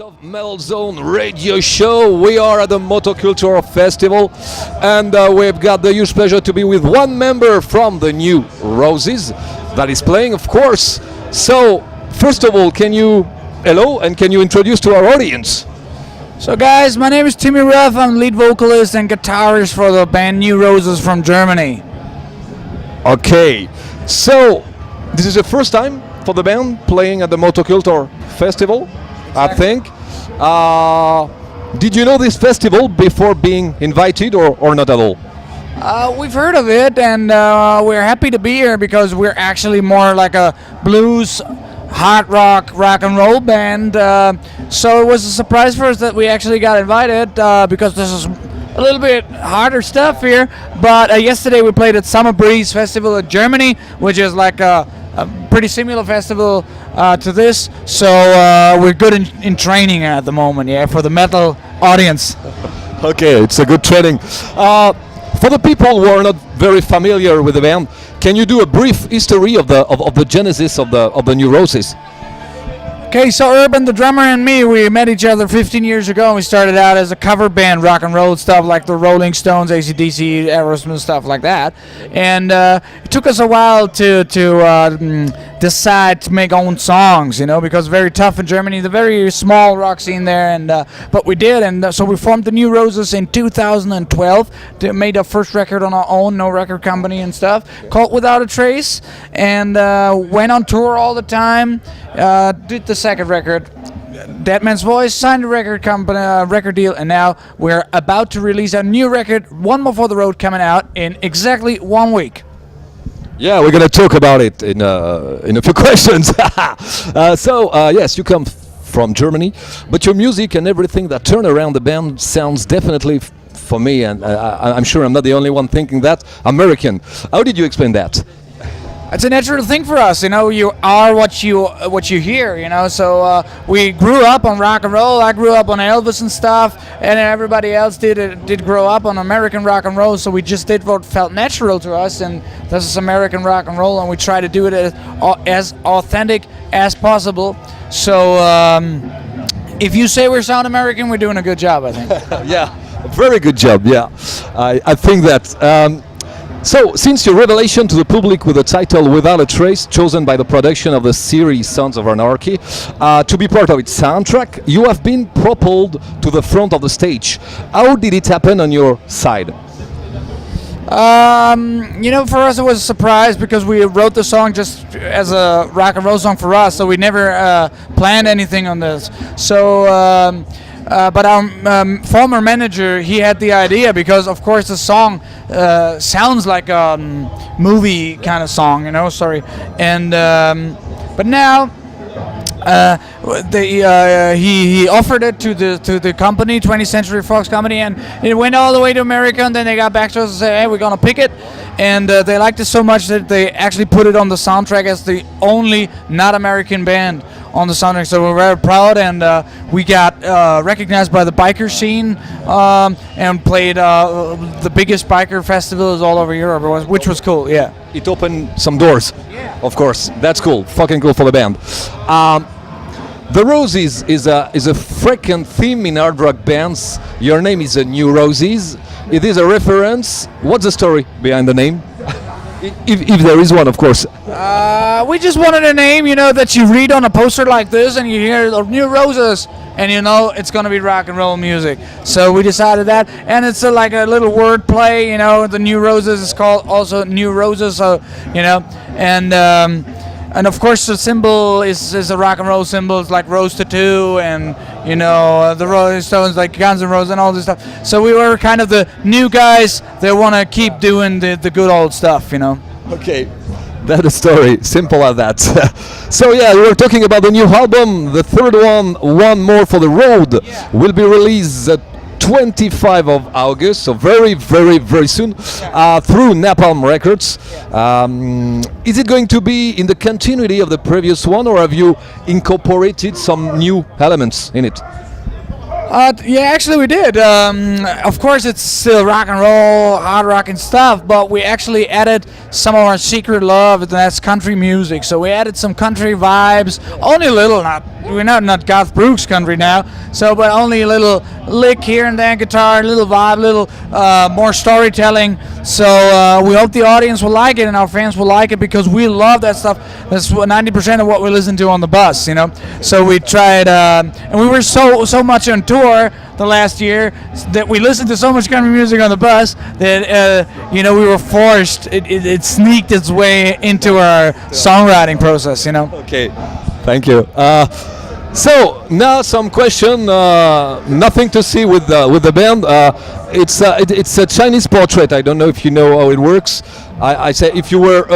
Of Metal Zone Radio Show. We are at the Motoculture Festival, and we've got the huge pleasure to be with one member from the New Roses that is playing, of course. So, first of all, hello, and can you introduce to our audience? So guys, my name is Timmy Ruff. I'm lead vocalist and guitarist for the band New Roses from Germany. Okay, so this is the first time for the band playing at the Motoculture Festival, I think. Did you know this festival before being invited or not at all? We've heard of it, and we're happy to be here because we're actually more like a blues, hard rock and roll band. So it was a surprise for us that we actually got invited because this is a little bit harder stuff here. But yesterday we played at Summer Breeze Festival in Germany, which is like a pretty similar festival to this. So we're good in training at the moment, yeah, for the metal audience. Okay, it's a good training. For the people who are not very familiar with the band, can you do a brief history of the genesis of the New Roses? Okay, so Urban, the drummer, and me, we met each other 15 years ago, and we started out as a cover band, rock and roll stuff like the Rolling Stones, AC/DC, Aerosmith, stuff like that. And it took us a while to decide to make own songs, because very tough in Germany, the very small rock scene there, and but we did, and so we formed the New Roses in 2012, made our first record on our own, no record company and stuff, called Without a Trace, and went on tour all the time, did the second record, Dead Man's Voice, signed a record company, record deal, and now we're about to release a new record, One More for the Road, coming out in exactly 1 week. Yeah, we're gonna talk about it in a few questions. Yes, you come from Germany, but your music and everything that turn around the band sounds definitely, for me, and I'm sure I'm not the only one thinking that, American. How did you explain that? It's a natural thing for us, you are what you hear, so we grew up on rock and roll. I grew up on Elvis and stuff, and everybody else did grow up on American rock and roll, so we just did what felt natural to us, and this is American rock and roll, and we try to do it as authentic as possible. So if you say we're sound American, we're doing a good job, I think. Yeah, very good job, yeah. I think that. So, since your revelation to the public with the title Without a Trace, chosen by the production of the series Sons of Anarchy, to be part of its soundtrack, you have been propelled to the front of the stage. How did it happen on your side? For us it was a surprise because we wrote the song just as a rock and roll song for us, so we never planned anything on this. So, but our former manager, he had the idea because, of course, the song sounds like a movie kind of song, And but now he offered it to the company, 20th Century Fox company, and it went all the way to America. And then they got back to us and said, "Hey, we're gonna pick it." And they liked it so much that they actually put it on the soundtrack as the only not American band on the soundtrack. So we're very proud, and we got recognized by the biker scene and played the biggest biker festivals all over Europe, which was cool. Yeah, it opened some doors. Yeah, of course, that's cool. Fucking cool for the band. The Roses is a freaking theme in hard rock bands. Your name is New Roses. It is a reference. What's the story behind the name? If there is one, of course. We just wanted a name, that you read on a poster like this and you hear New Roses and it's going to be rock and roll music. So we decided that, and it's like a little word play, the New Roses is called also New Roses, so, and of course the symbol is a rock and roll symbol. It's like Rose Tattoo and, the Rolling Stones, like Guns N' Roses and all this stuff. So we were kind of the new guys that want to keep doing the good old stuff, Okay, that's the story. Simple as that. So yeah, we were talking about the new album. The third one, One More for the Road, will be released 25 of August, so very, very, very soon, through Napalm Records. Is it going to be in the continuity of the previous one, or have you incorporated some new elements in it? Yeah, actually we did. Of course, it's still rock and roll, hard rock and stuff, but we actually added some of our secret love, and that's country music. So we added some country vibes, only a little. We're not Garth Brooks country now, so but only a little lick here and there, guitar, little vibe, little more storytelling. So we hope the audience will like it and our fans will like it because we love that stuff. That's 90% of what we listen to on the bus, you know. So we tried, and we were so much on tour the last year that we listened to so much country music on the bus that we were forced. It sneaked its way into our songwriting process, you know. Okay, thank you. So now some question. Nothing to see with the band. It's a Chinese portrait. I don't know if you know how it works. I say if you were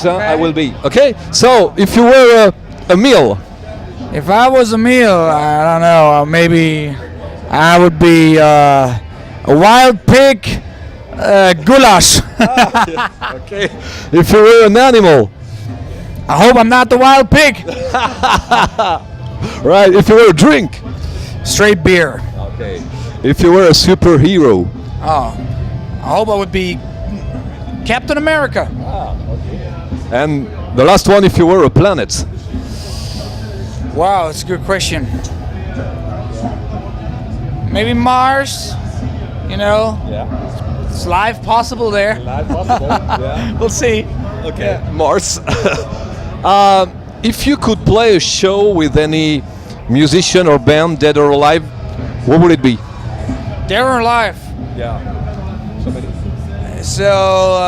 I will be okay. So if you were a meal. If I was a meal, I don't know. Maybe I would be a wild pig goulash. Okay. If you were an animal. I hope I'm not the wild pig. Right. If you were a drink. Straight beer. Okay. If you were a superhero. Oh, I hope I would be Captain America. And the last one, if you were a planet. Wow, that's a good question. Maybe Mars. You know. Yeah. Is life possible there? Life possible. Yeah. We'll see. Okay. Yeah. Mars. If you could play a show with any musician or band, dead or alive, what would it be? Dead or alive. Yeah. So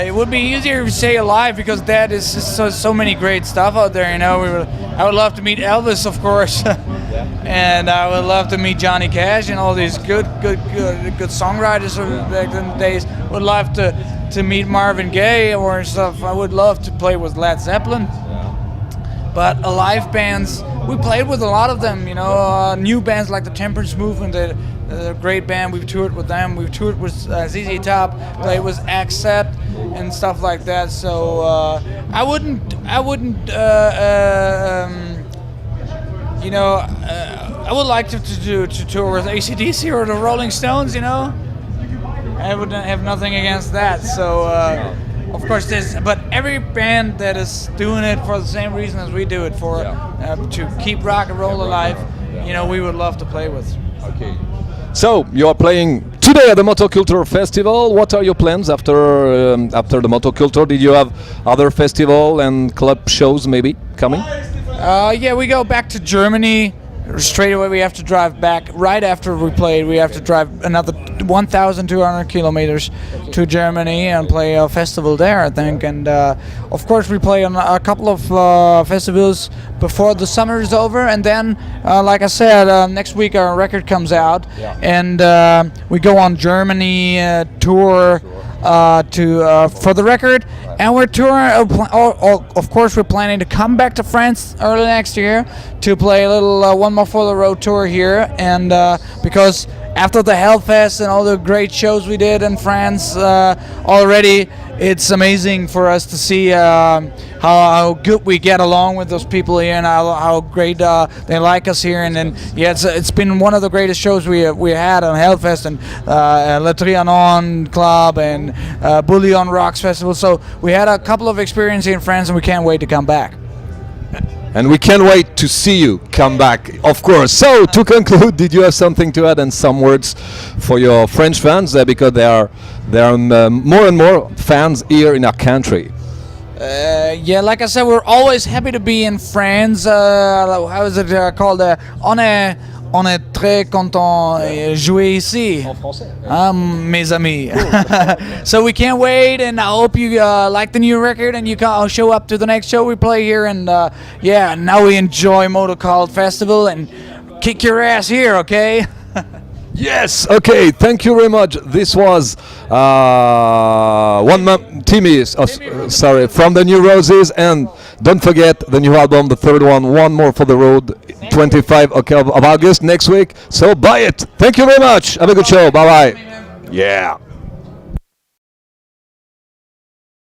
it would be easier if you say alive because that is just so many great stuff out there. You know, I would love to meet Elvis, of course, and I would love to meet Johnny Cash and all these good songwriters from back in the days. Would love to meet Marvin Gaye or stuff. I would love to play with Led Zeppelin. But alive bands, we played with a lot of them. You know, new bands like the Temperance Movement. They're a great band. We've toured with them. We've toured with ZZ Top. Played with Accept and stuff like that. So I wouldn't. I would like to tour with AC/DC or the Rolling Stones. You know, I would have nothing against that. So. Of course, but every band that is doing it for the same reason as we do it, for to keep rock and roll alive, you know, we would love to play with. Okay. So you are playing today at the Motoculture Festival. What are your plans after the Motoculture? Did you have other festival and club shows maybe coming? Yeah, we go back to Germany. Straight away, we have to drive back. Right after we played, we have to drive another 1,200 kilometers to Germany and play a festival there, I think. And of course, we play on a couple of festivals before the summer is over. And then, like I said, next week our record comes out, and we go on Germany tour. For the record, and we're touring. Of course, we're planning to come back to France early next year to play a little One More for the Road tour here, and because after the Hellfest and all the great shows we did in France already, it's amazing for us to see how good we get along with those people here and how great they like us here. And then it's been one of the greatest shows we had on Hellfest and Le Trianon Club and Bouillon Rocks Festival. So we had a couple of experiences here in France, and we can't wait to come back. And we can't wait to see you come back, of course. So, to conclude, did you have something to add and some words for your French fans? Because there are more and more fans here in our country. Yeah, like I said, we're always happy to be in France. How is it called? On est très content de jouer ici. En français. Mes amis. So we can't wait, and I hope you like the new record and you can show up to the next show we play here. And now we enjoy Motocult Festival and kick your ass here, okay? Yes, okay, thank you very much. This was Timmy, from the New Roses, and don't forget the new album, the third one more for the road, 25 of August next week. So buy it. Thank you very much. Have a good show. Bye bye. Yeah.